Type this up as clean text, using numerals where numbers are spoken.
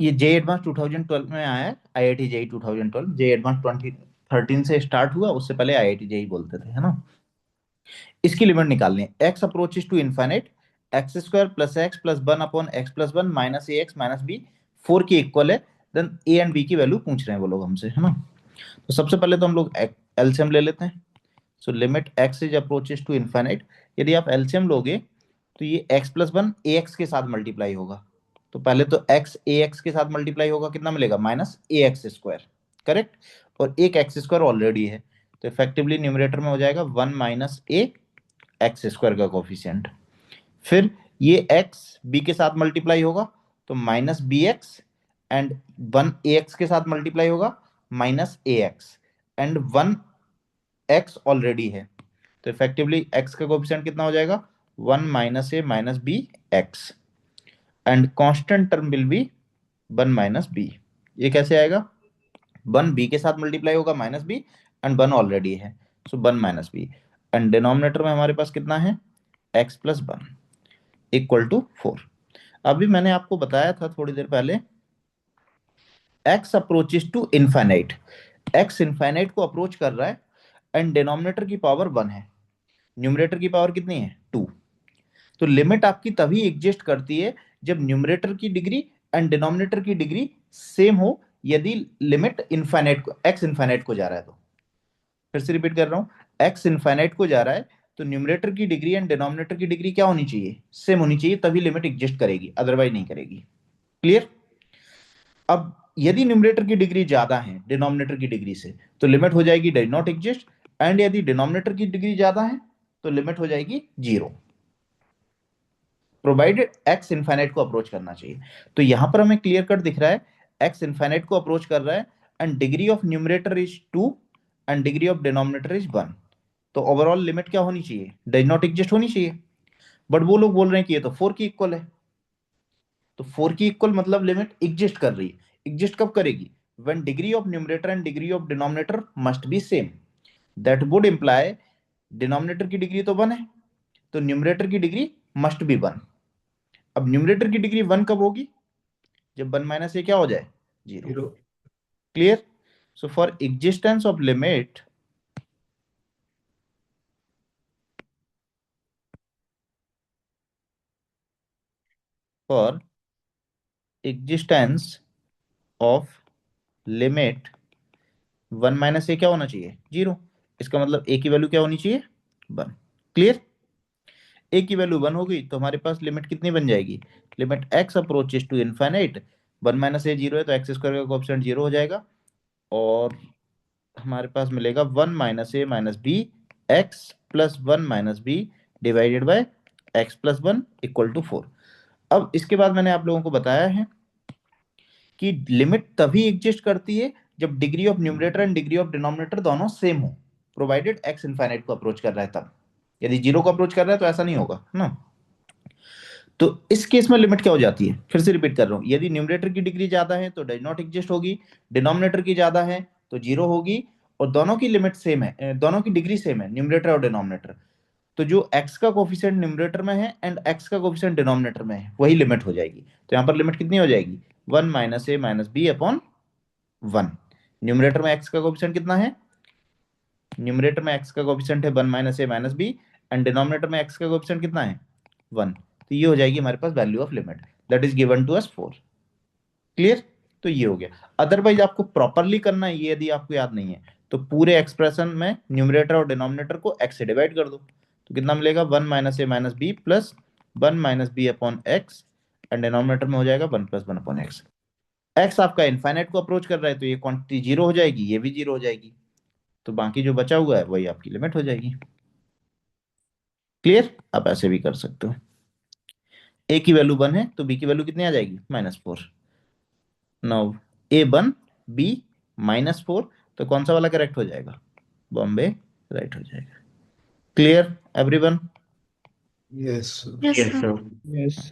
ये जे एडवांस 2012 में आया है, आईआईटी जेई 2012। जे एडवांस 2013 से स्टार्ट हुआ, उससे पहले आईआईटी जेई बोलते थे, है ना। इसकी लिमिट निकालनी है। X approaches to infinite, x square plus x plus one upon x plus one minus a x minus b, 4 की इक्वल है। देन ए एंड बी की वैल्यू पूछ रहे हैं वो लोग हमसे, है ना। तो सबसे पहले तो हम लोग एलसीएम ले लेते हैं। So limit x is approaches to infinite, यदि आप एलसीएम लोगे तो ये x plus one a x के साथ मल्टीप्लाई होगा। तो पहले तो एक्स ए एक्स के साथ मल्टीप्लाई होगा, कितना मिलेगा, minus a x square, correct. और एक एक्स स्क्वायर ऑलरेडी है, तो इफेक्टिवली न्यूमरेटर में हो जाएगा one minus a x square का कोफिशियंट। फिर ये एक्स बी के साथ मल्टीप्लाई होगा, तो minus b x, and one a x के साथ मल्टीप्लाई होगा, minus a x, and one x already है, तो इफेक्टिवली एक्स का कोफिशिएंट कितना हो जाएगा, one minus a minus b x, and constant term will be one minus b. ये कैसे आएगा, वन बी के साथ मल्टीप्लाई होगा minus b, and one already है, so one minus b, and denominator में हमारे पास कितना है, x plus one equal to four. अभी मैंने आपको बताया था थोड़ी देर पहले, x approaches to infinite, x infinite को अप्रोच कर रहा है, एंड डिनोमिनेटर की पावर वन है, न्यूमरेटर की पावर कितनी है, टू। तो लिमिट आपकी तभी एग्जिस्ट करती है जब न्यूमरेटर की डिग्री एंड डिनोमिनेटर की डिग्री सेम हो, यदि लिमिट इनफाइनाइट को, एक्स इनफाइनाइट को जा रहा है तो। फिर से रिपीट कर रहा हूं, एक्स इनफाइनाइट को जा रहा है, तो न्यूमरेटर की डिग्री एंड डिनोमिनेटर की डिग्री क्या होनी चाहिए, सेम होनी चाहिए, तभी लिमिट एग्जिस्ट करेगी, अदरवाइज नहीं करेगी। क्लियर। अब यदि न्यूमरेटर की डिग्री ज्यादा है डिनोमिनेटर की डिग्री से, तो लिमिट हो जाएगी डज नॉट एग्जिस्ट, एंड यदि डिनोमिनेटर की डिग्री ज्यादा है तो लिमिट हो जाएगी जीरो, प्रोवाइडेड एक्स इनफाइनाइट को अप्रोच करना चाहिए। तो यहां पर हमें क्लियर कट दिख रहा है, एक्स इनफाइनाइट को अप्रोच कर रहा है, and degree of numerator is two, and degree of denominator is one. तो ओवरऑल लिमिट क्या होनी चाहिए, डज नॉट एग्जिस्ट होनी चाहिए। बट वो लोग बोल रहे हैं कि ये तो फोर की इक्वल है। तो फोर की इक्वल मतलब लिमिट एग्जिस्ट कर रही है। एग्जिस्ट कब करेगी, when degree of numerator and degree of denominator must be same, that would imply denominator की डिग्री तो वन है, तो न्यूमरेटर की डिग्री मस्ट बी वन। अब न्यूमरेटर की डिग्री वन कब होगी, जब वन माइनस ए क्या हो जाए, zero. Zero. Clear. So for existence of limit, for existence of limit one minus a क्या होना चाहिए, जीरो। इसका मतलब ए की वैल्यू क्या होनी चाहिए, वन। क्लियर। ए की वैल्यू वन हो गई तो हमारे पास लिमिट कितनी बन जाएगी, limit x approaches to infinite, one minus a zero है तो एक्स स्क्वायर का कोएफिशिएंट जीरो हो जाएगा, और हमारे पास मिलेगा one minus a minus b x plus one minus b divided by x plus one equal to four. अब इसके बाद मैंने आप लोगों को बताया है कि लिमिट तभी एग्जिस्ट करती है जब degree of numerator and degree of denominator दोनों सेम हो, प्रोवाइडेड एक्स इनफाइनाइट को अप्रोच कर रहा है तब। यदि जीरो को अप्रोच कर रहा है तो ऐसा नहीं होगा, है ना। तो इस केस में लिमिट क्या हो जाती है, फिर से रिपीट कर रहा हूं, यदि न्यूमरेटर की डिग्री ज्यादा है तो डज नॉट एग्जिस्ट होगी, डिनोमिनेटर की ज्यादा है तो जीरो होगी, और दोनों की लिमिट सेम है, दोनों की डिग्री सेम है, न्यूमरेटर और डिनोमिनेटर। तो जो x का कोफिशिएंट न्यूमरेटर में है एंड x का कोफिशिएंट डिनोमिनेटर में है, वही लिमिट हो जाएगी। तो यहाँ पर लिमिट कितनी हो जाएगी, one minus a minus b upon one. Numerator में x का कोफिशिएंट कितना है, न्यूमरेटर में x का कोफिशिएंट है one minus a minus b, and denominator में x का कोफिशिएंट कितना है, वन। तो ये हो जाएगी हमारे पास value of limit, that is given to us four. Clear. तो ये हो गया। अदरवाइज आपको प्रॉपरली करना है ये, यदि आपको याद नहीं है तो पूरे एक्सप्रेशन में न्यूमरेटर और डिनोमिनेटर को x से डिवाइड कर दो, तो कितना मिलेगा, one minus a minus b plus one minus b upon x, and denominator में हो जाएगा one plus one upon x. X आपका इनफाइनाइट को अप्रोच कर रहा है तो ये क्वांटिटी जीरो हो जाएगी, ये भी जीरो हो जाएगी, तो बाकी जो बचा हुआ है वही आपकी लिमिट हो जाएगी। क्लियर। आप ऐसे भी कर सकते हो, ए की वैल्यू वन है तो बी की वैल्यू कितनी आ जाएगी, माइनस फोर। नाउ ए वन बी माइनस फोर, तो कौन सा वाला करेक्ट हो जाएगा, बॉम्बे राइट हो जाएगा। Clear everyone. Yes. Yes yes sir. Sir. Yes.